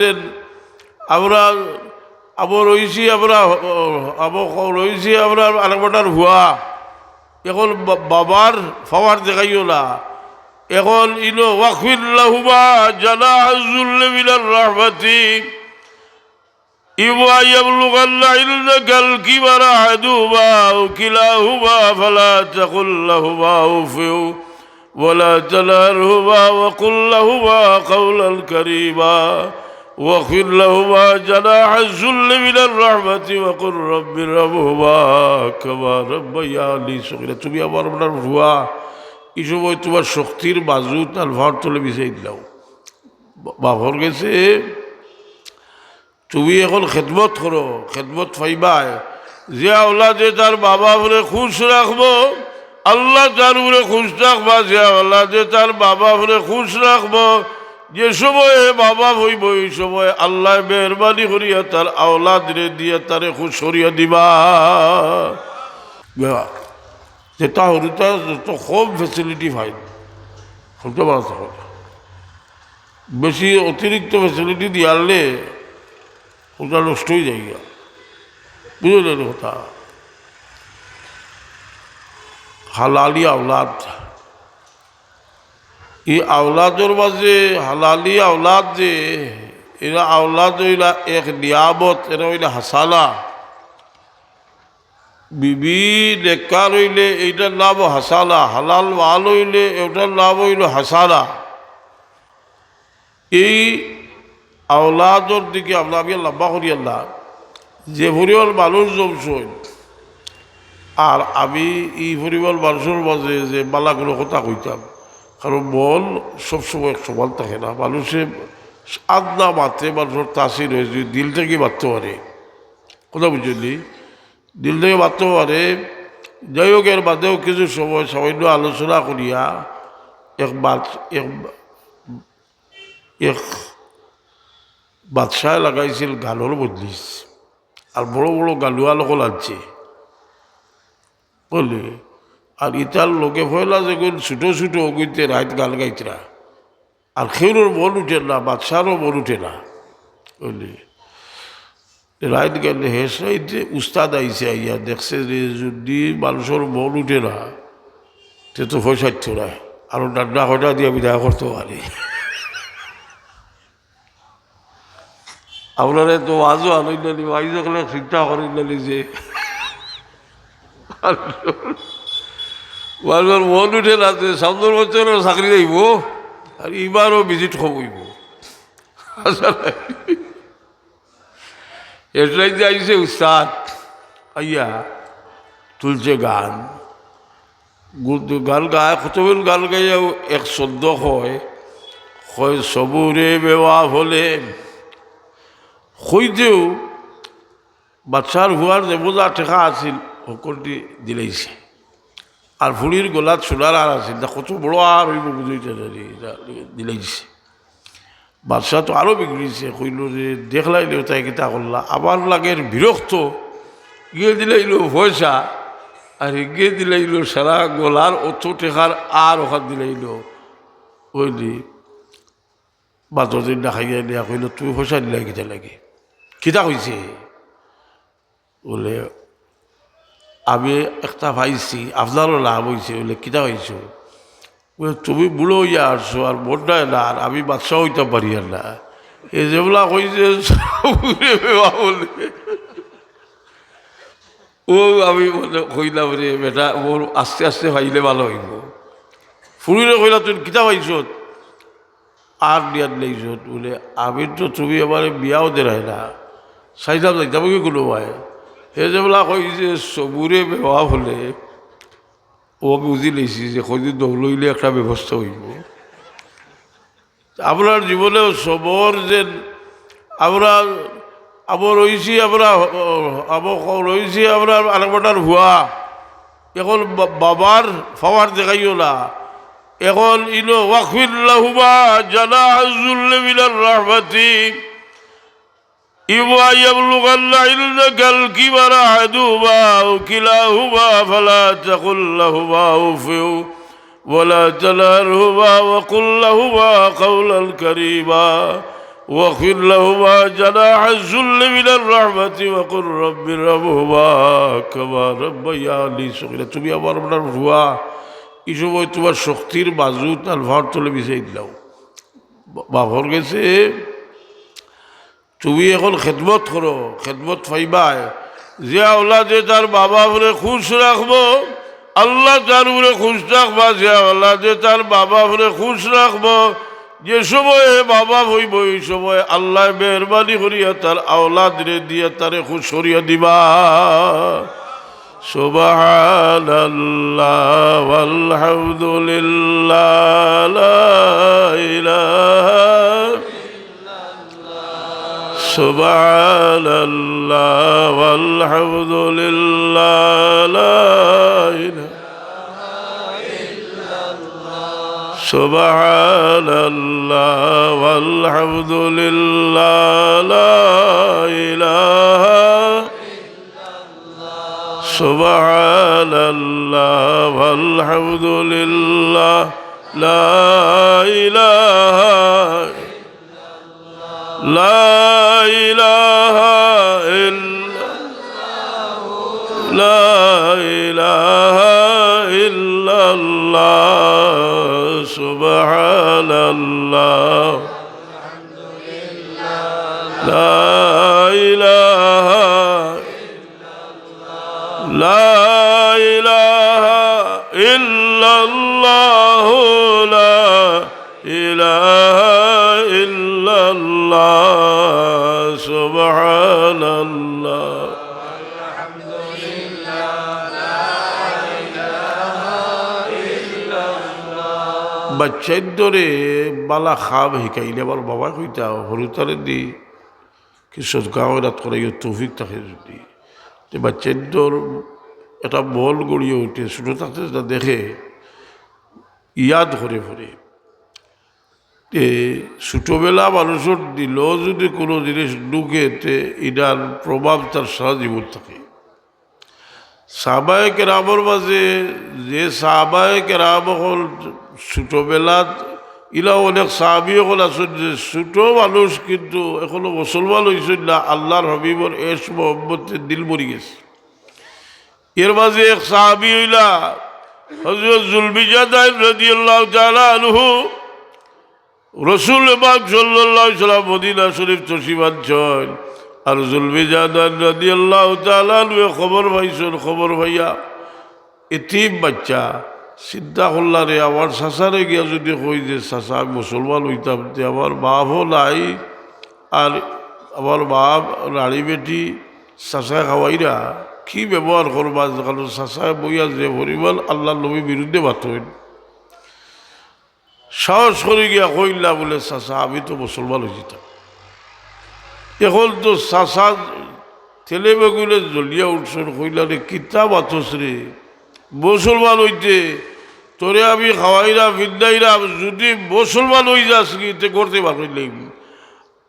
আমরা আবার রয়েছি আমরা আরেকবার হুয়া এখন বাবার ফাওয়ার দেখাইও না এখন ইলো ওয়াকফিল্লাহুমা জানাহুল মিনার রাহমাতি ইওয়া ইয়াবলুগান্না ইনদাকাল কিবারা আহাদুহুমা আও কিলাহুমা ফালা তাকুল লাহুমা উফিউ ওয়ালা তানহারহুমা ওয়া কুল লাহুমা কাওলান কারীমা واغفر لهما جناح الذل من الرحمة وقل رب ارحمهما كما ربياني صغيرا তুমি আমার আপনার রুয়া এই সময় তোমার শক্তির বাজু তার ভার তুলে বিছাই দিলাও বাপর গেছে তুমি এখন খেদমত করো খেদমত পাইবাই যে আওলাদে তার বাবা বলে খুশ রাখবো আল্লাহ তার উপরে খুশ রাখবা যে আওলাদে তার বাবা বলে খুশ রাখবো যে সময়ে বাবা হইব এই সময় আল্লাহ মেহরবানি করিয়া তার আওলাদ রে দিয়ে তারে খুশ করিয়া দিবা যেটা হরিতা যত কম ফেসিলিটি পাই শুনতে পারা বেশি অতিরিক্ত ফেসিলিটি দিয়ালে ওটা নষ্ট হয়ে যায় বুঝলেন কথা হালালি আওলাদ এই আওলাদর মাঝে হালালি আওলাদ যে এরা আওলাদ হইলা এক নিয়ামত এরা হইলে হাসানা বিবি নেককার হইলে এইটার নাম হাসানা হালাল মাল হইলে এটার নাম হইল হাসানা এই আওলাদর দিকে আমরা আমি লম্বা করি আল্লাহ যে পরিবার মানুষ জমছই আর আমি এই পরিবার মানুষের মাঝে যে মালাগুলো কথা কইতাম কারণ মন সবসময় সমান থাকে না মানুষের আদনা মাত্রে মানুষের তাসির হয়ে যদি দিল থেকে মারতে পারে কথা বুঝলি দিল থেকে মারতে পারে যাই হোক এর বাদেও কিছু সময় সামান্য আলোচনা করিয়া এক বাদশাহ লাগাইছিল গানের বদলিস আর বড় বড় গালুয়া লোক লাগছে বললি আর ইতার লোকে ফয়লা যেগুলো ছোটো ছোটো ওগুইতে রাত গান গাইতরা আর খেউর মন উঠে না বাদশারও মন উঠে না বুঝলি রাত গেলে হেস রাইতে উস্তাদ আইসে আইয়া দেখছে যে যদি মানুষের মন উঠে না সে তো পয়সাচ্ছ না আরো ডান্ডা হটা দিয়ে বিদায় করতে পারি আপনারা তো আজও আনন্দালি আইজ চিন্তা করেন যে মানুষের মন উঠে না যে সামনের বছরও চাকরি যাইব আর এবারও ভিজিট হইব এটাই যে আইসে উস্তাদ আইয়া তুলছে গান গান গায় কতবেল গান গাইয়া এক শব্দ হয় সবুরে বেওয়া হলে হইতেও বাচ্চার হুয়ার যে বোঝা ঠেকা আছিল সকলটি দিলাইছে আর ফুড়ির গোলাত সোনার আর আছে কত বড় আর হইব বুঝইতে দিলাইছে বাদশা তো আরও বিগড়িছে কইল যে দেখলাইলে তাই কিতা করলা আবার লাগের বিরক্ত গিয়ে দিলাইল পয়সা আর গিয়ে দিলাইল সারা গোলার অত টেকার আর ওখান দিলাইল বুঝলি বাদদিন দেখাইয়া দিয়া কইল তুমি পয়সা দিলাই কিতা লাগে কিতা কইছে বলে আমি একটা পাইছি আপনারও লাভ হয়েছে বলে কিতা হয়েছ বলে তুমি বুড়ো হইয়া আসছো আর মনটায় না আর আমি বাচ্চা হইতে পারি আর না এ যেগুলা কইছে বলে ও আমি কইলাম রে বেটা মোর আস্তে আস্তে পাইলে ভালো হইব ফুরিলে কইলা তুই কিতা পাইছ আর দিয়ার নেইছ বলে আমি তো তুমি আমার বিয়াও দেয় না চাইতাম যাইতাম কি কোনো ভাই এই যেগুলা কইছে সবুরে বেওয়া হলে ও বুঝি লেছি যে কদিন দৌলইলে একটা ব্যবস্থা হইব আপনার জীবনেও সবর যে আমরা আবার রয়েছি আমরা আরেকবার হুয়া এখন বাবার ফাওয়ার দেখাইও না এখন ইলো ওয়াকফিল্লাহুমা জানাহুল মিনার রাহমাতি ইওয়া ইয়াবলুগান্না ইনদাকাল কিবারা আহাদুহুমা আও কিলাহুমা ফালা তাকুল লাহুমা উফিউ ওয়ালা তানহারহুমা ওয়া কুল লাহুমা কাওলান কারীমা واخفض لهما جناح الذل من الرحمة وقل رب ارحمهما كما ربياني صغيرا। তুমি আমার আপনার ভুয়া এই সময় তোমার শক্তির বাজু তার ভার তলে বিছাই দিলাও। বাপর গেছে তুমি এখন খেদমত করো, খেদমত পাইবাই। যে আওলাদে তার বাবা বলে খুশ রাখবো, আল্লাহ তার উপরে খুশ রাখবা। যে আওলাদে তার বাবা বলে খুশ রাখবো, যে সময়ে বাবা হইব এই সময় আল্লাহ মেহরবানি করিয়া তার আওলাদ রে দিয়া তারে খুশ করিয়া দিবা। সুবহানাল্লাহ ওয়ালহামদুলিল্লাহ লা ইলাহা সুবহানাল্লাহ ওয়ালহামদুলিল্লাহ লা ইলাহা সুবহানাল্লাহ ওয়ালহামদুলিল্লাহ লা ইলাহা সুবহানাল্লাহ ওয়ালহামদুলিল্লাহ লা ইলাহা লা ইলাহা ইল্লাল্লাহ লা ইলাহা ইল্লাল্লাহ সুবহানাল্লাহ লা ইলাহা লা ইলাহা ইল্লাল্লাহ লা ইলাহা ইল্লাল্লাহ সুবহানাল্লাহ বাচ্চার দরে বালা খাব শিকাইলে আমার বাবা কইতা সৰুতাৰে দি কিছু গাঁৱত কৰাই তৌফিক থাকে যদি বাচ্চার দর এটা বল গড়িয়ে উঠে ছোটো থাকতে যেটা দেখে ইয়াদ করে পড়ে। ছোটোবেলা মানুষের দিলেও যদি কোনো জিনিস ঢুকে এটার প্রভাব তার সারা জীবন থাকে। সাহাবায়ে কেরামের মাঝে যে সাহাবায়ে কেরাম হল ছোটোবেলাত ইলা অনেক সাহাবী হল আছেন যে ছোটো মানুষ কিন্তু এখনো মুসলমান হয়েছেন না, আল্লাহর হাবিবর এশ মোহাম্মতে দিল মরি গেছে। এর মাঝে এক সাহাবী হইলা হযরত যুলবিজাদাইন রাদিয়াল্লাহু তাআলা আনহু। রসুল পাক সাল্লাল্লাহু আলাইহি ওয়াসাল্লাম মদিনা শরীফ তশরিফ আনছেন, আর যুলবিজাদাইন রাদিয়াল্লাহু তাআলা আনহু খবর পাইছেন। খবর পাইয়া এতিম বাচ্চা চিন্তা করলা রে আমার চাচারে গিয়া যদি কই যে চাচা আমি মুসলমান হইতাম, তে আমার বাপও নাই, আর আমার বাপ রানী বেটি চাচা খাওয়াইরা কি ব্যবহার করবা, কারণ চাচায় বইয়া যে পরিমাণ আল্লাহ নবীর বিরুদ্ধে বাতইন। সাহস করে গিয়া কইলা বলে চাচা আমি তো মুসলমান হয়েছিতাম। এখন তো চাচা ছেলে বেগুলে জ্বলিয়া উঠছেন, কইলা রে কিতা বাতস রে, মুসলমান হইতে তোরে আমি খাওয়াইরা বিদ্যাইরা যদি মুসলমান হয়ে যাস কি করতে পারি,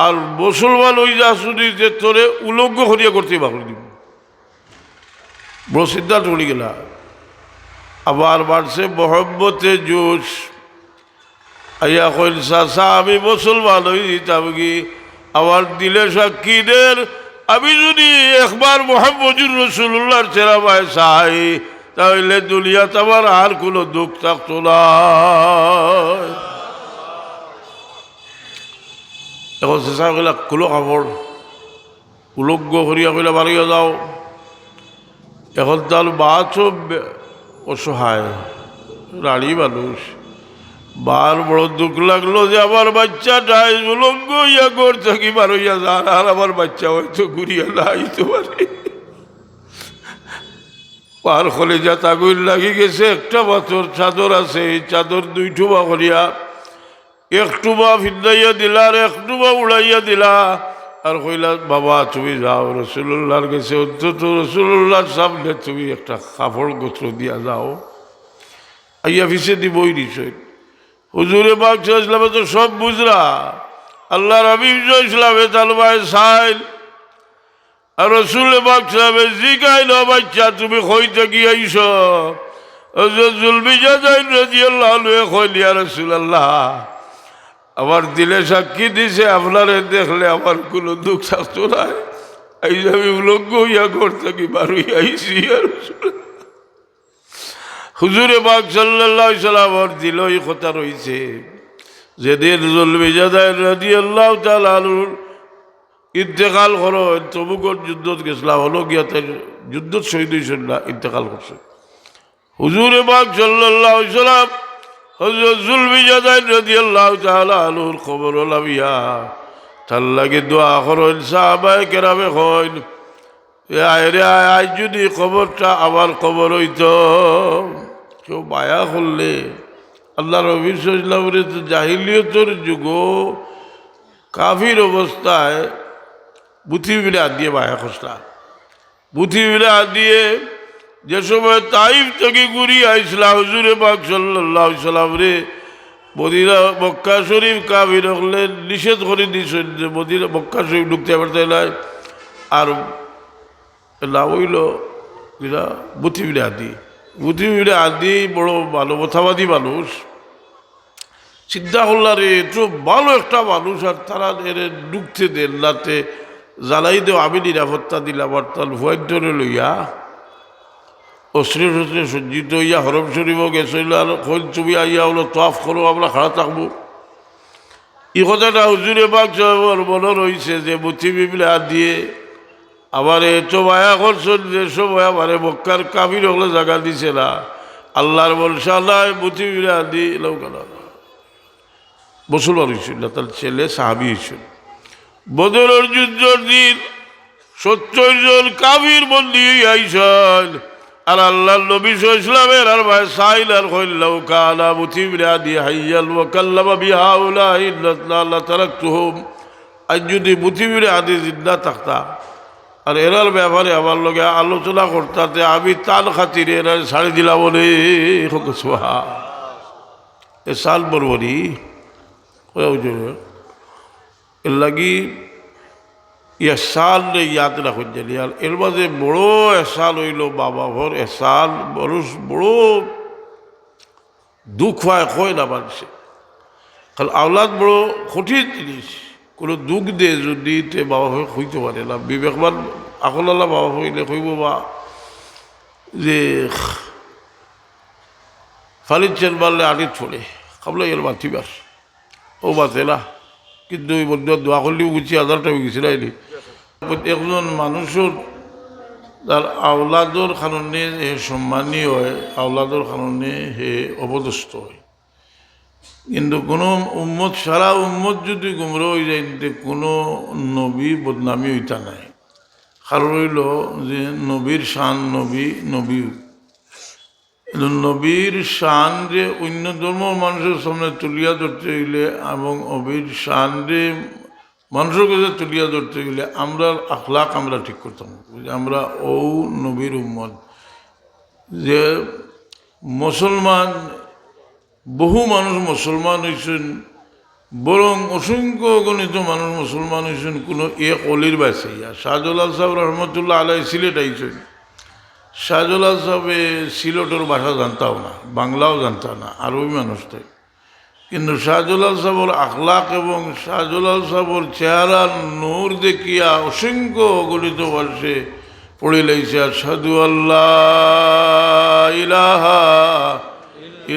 আর মুসলমান হয়ে যাস যদি তোরে উলঙ্গ করিয়া করতে পারি। বড় সিদ্ধান্ত পড়ে গেলা। আবার বাড়ছে মোহাম্মতে জোশ আইয়া কইল চাচা আমি মুসলমান হয়ে দিতাম কি, আমার দিলে সাক্ষী দেন আমি যদি একবার মুহাম্মদুর রাসূলুল্লাহর চেহারা চাই তাহলে দুনিয়াতে আমার আর কোনো দুঃখ থাকতো না। এখন চেষ্টা কইলা কুলো কাপড় উলগ্ন করিয়া কইলা বাড়িয়া যাও। এখন তার বাচ্চও অসহায় রানী মানুষ, বার বড় দুঃখ লাগলো যে আমার বাচ্চাটাই উলঙ্গ ইয়া গোর থাকি বার হইয়া যান, আর আমার বাচ্চা হয়তো ঘুরিয়া লাইতে পারে। পার হলে যা তাগুল লাগি গেছে, একটা বছর চাদর আছে, এই চাদর দুই টুবা করিয়া এক টুবা ফিদাইয়া দিলা আর এক টুবা উড়াইয়া দিলা, আর কইলা বাবা তুমি যাও রসুল্লাহর কাছে, অন্তত রসুল্লাহর সামনে তুমি একটা কাপড় গোত্র দিয়া যাও। আইয়া ফিসে দিবই নিশ্চয়। হুজুরে পাক ইসলামে তো সব বুঝরা, আল্লাহ হাবিব ইসলামে তালবায় সাইল, আর রসুল পাক ইসলামে জিগাইল বাচ্চা তুমি কইতে গিয়াইছ। যুলবিজাদাইন রাদিয়াল্লাহু আনহু কইল ইয়া রাসূলুল্লাহ আমার দিলে সাক্ষী দিছে আপনারে দেখলে আমার কোনো দুঃখ থাকতো না। এই যে আমি উলঙ্গ হইয়া ঘর থাকি বার হইয়া আইসি আর হুজুরে পাক সাল্লাল্লাহু আলাইহি সাল্লাম ওর দিল এই কথা রইছে যেদিন জুলবিজাদার রাদিয়াল্লাহু তাআলা আনহুর ইন্তেকাল করো তবুকর যুদ্ধত গেছিলাম হলো গিয়া তাই যুদ্ধত শহীদ হয়েছেন না ইন্তেকাল করছে হুজুরে পাক সাল্লাল্লাহু আলাইহি সাল্লাম হযরত জুলবিজাদার রাদিয়াল্লাহু তাআলা আনহুর খবর লাভিয়া তার লাগে দোয়া করেন সাহাবায়ে কেরামে কইন আয় আজ যদি খবরটা আমার খবর হইতো কেউ মায়া করলে আল্লাহ নবী সাল্লাল্লাহু আলাইহি ওয়াসাল্লাম জাহিলিয়তের যুগ কাফির অবস্থায় বুথি মিলে হাত দিয়ে মায়া খসলা বুথি মিলে হাত দিয়ে যে সময় তাইফ থেকে ঘুরিয়ে আইসলা হুজুরে পাক সাল্লাল্লাহু আলাইহি ওয়াসাল্লাম রে মদিনা মক্কা শরীফ কাফির হলে নিষেধ করে দিয়েছেন যে মদিনা মক্কা শরীফ ঢুকতে পারতে নাই আর না হইল এরা বুথি মিলে আদি বুথি মিলে আদি বড় ভালো কথাবাদী মানুষ চিন্তা করলার একটু ভালো একটা মানুষ আর তারা এর ঢুকতে দেন রাতে জ্বালাই দেও আমি নিরাপত্তা দিলাম আর তার ভয় ধরে লইয়া অস্ত্রে শস্ত্রে সজ্জিত হইয়া হরম শরীফও গেছিল আর কইল তুমি আইয়া হলো তোয়াফ করো আমরা খাড়া থাকবো এই কথাটা হুজুরে পাক সাহেবের মনে রয়েছে যে বুথি মিলে হাত দিয়ে আমার এত মায়া করছেন যে সময় আমার মক্কার কাফির হলে জায়গা দিছে না আল্লাহর বলসা নাই বুথি মিলে হাত দিয়ে লৌকানা মুসলমান হয়েছিল না তার ছেলে সাহাবি হয়েছিল বদরের যুদ্ধের দিন 70 জন কাফির বন্দী আইসন আর আল্লাহ নবী ইসলামের আর ভাই সাইল আর কইলাও কানা মুতিবরা দি হাইয়াল ওয়া কাল্লামা বিহাউলা ইল্লা তারাকতুহুম আজ যদি মুতিবরা আদি জিন্দা থাকতা আর এরার ব্যাপারে আমার লগে আলোচনা করতে আমি তার খাতিরে এরা ছাড়ি দিলাম বলে সোহা এ সাল বরবরি এর লাগি এসাল ইয়াদ রাখুন জানি আর এর মাঝে বড় এসাল হইল বাবা ভর এসাল মানুষ বড় দুঃখ হয় কয় না মানুষে কারণ আওলাদ বড় কঠিন জিনিস কোনো দুঃখ দে যদি তে বাবা হয়ে হইতে পারে না বিবেকবান আকলাল্লা বাবা হইলে কইব বা যে ফালিদ চেন মারলে আড়িত ফোড়ে খাবলে এর মাতিবার ও বাতে না কিন্তু ওই বন্ধু দোয়া করলেও গুছি হাজারটা হয়ে গেছিল এলি একজন মানুষের তার আওলাদর কারণে হে সম্মানী হয় আওলাদর কারণে হে অপদস্থ হয় কিন্তু কোনো উম্মত সারা উম্মত যদি গুমরা হয়ে যায় কোনো নবী বদনামী হইতা নাই কারণ হইল যে নবীর শান নবী নবীর শান যে অন্য ধর্মের মানুষের সামনে তুলিয়া ধরতে হইলে এবং নবীর শান যে মানুষের কাছে তুলিয়া ধরতে গেলে আমরা আখলাক আমরা ঠিক করতাম আমরা ও নবীর উম্মত যে মুসলমান বহু মানুষ মুসলমান হয়েছেন বরং অসংখ্য গণিত মানুষ মুসলমান হয়েছেন কোনো এক অলির বাসাইয়া শাহজালাল সাহেব রহমতুল্লাহ আলাই সিলেট আইছেন শাহজালাল সাহেবে সিলেটের ভাষা জানতাও না বাংলাও জানতাম না আরবি মানুষ তাই কিন্তু শাহজালাল সাহেবের আখলাক এবং শাহজালাল সাহেবের চেহারা নূর দেখিয়া অসংখ্য গণিত বর্ষে পড়ে লাইছে আশহাদু আল্লাহ ইলাহা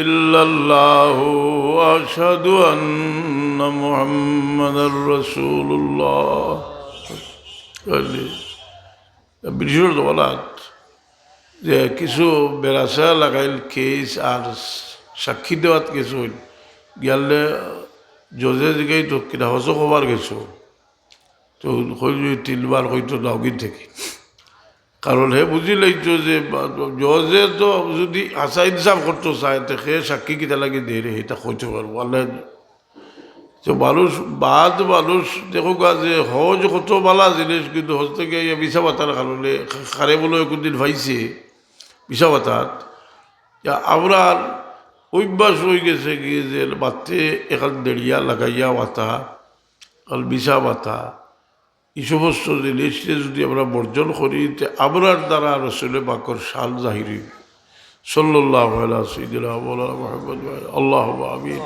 ইল্লাল্লাহু ওয়া আশহাদু আন্না মুহাম্মাদার রাসূলুল্লাহ বিশর দৌলত যে কিছু বেড়াচা লাগাইল কেস আর সাক্ষী দেওয়াত কিছু গেলে জজে জিগাই তো কিনা হজ খবর গেছো তো তিনবার হয়তো দাউগির থেকে কারণ হে বুঝি লাইতো যে জজে তো যদি আশা ইনসাফ করতে চায় তো সে সাক্ষী কিতা লাগে দিয়ে রে এটা কইতে পারবো আল্লাহ তো মানুষ মানুষ দেখো যে হজ কত বালা জিনিস কিন্তু হজ থেকে বিছা বাতার কারণে খারে বলে কোনদিন ভাইছে বিছা বাতার আমরা অভ্যাস হয়ে গেছে কি যে বাতে এখান দেড়িয়া লাগাইয়া বাতা কাল বিছা বাতা এই সমস্ত জিনিসকে যদি আমরা বর্জন করি আমরার দ্বারা রসুল পাকর শান জাহির সাল্লাল্লাহু আলা সাইয়্যিদিনা মাওলানা মুহাম্মদ আল্লাহুম্মা আমিন।